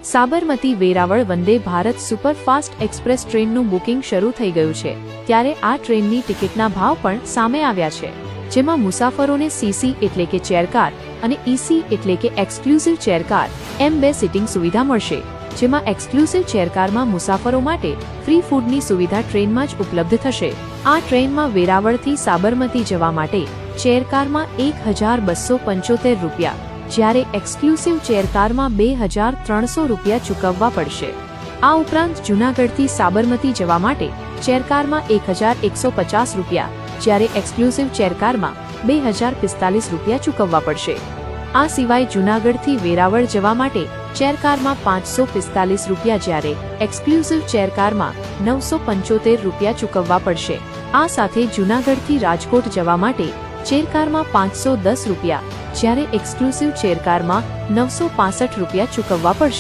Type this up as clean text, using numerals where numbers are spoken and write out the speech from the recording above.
Sabarmati Veraval Vande Bharat superfast express ટ્રેનનું booking શરૂ થઈ ગયું છે, ત્યારે આ ટ્રેનની ટિકિટના ભાવ પણ સામે આવ્યા છે, જેમાં મુસાફરોને સીસી એટલે કે ચેરકાર અને ઈસી એટલે કે એક્સક્લુઝિવ ચેરકાર એમ બે સિટિંગ સુવિધા મળશે, જેમાં એક્સક્લુઝિવ ચેરકારમાં મુસાફરો માટે ફ્રી ફૂડની સુવિધા ટ્રેનમાં જ ઉપલબ્ધ થશે। આ ટ્રેનમાં વેરાવળથી સાબરમતી જવા માટે ચેરકારમાં 1275 રૂપિયા, જ્યારે એક્સક્લુઝિવ ચેરકારમાં 2300 રૂપિયા ચૂકવવા પડશે। આ ઉપરાંત જૂનાગઢથી સાબરમતી જવા માટે ચેરકારમાં 1150 રૂપિયા, જ્યારે એક્સક્લુઝિવ ચેરકારમાં 2045 રૂપિયા ચૂકવવા પડશે। આ સિવાય જૂનાગઢથી વેરાવળ જવા માટે ચેરકારમાં 545 રૂપિયા, જ્યારે એક્સક્લુઝિવ ચેરકારમાં 975 રૂપિયા ચૂકવવા પડશે। આ સાથે જૂનાગઢથી રાજકોટ જવા માટે ચેરકારમાં 510 રૂપિયા, જ્યારે એક્સક્લુઝિવ ચેરકારમાં 965 રૂપિયા ચૂકવવા પડશે।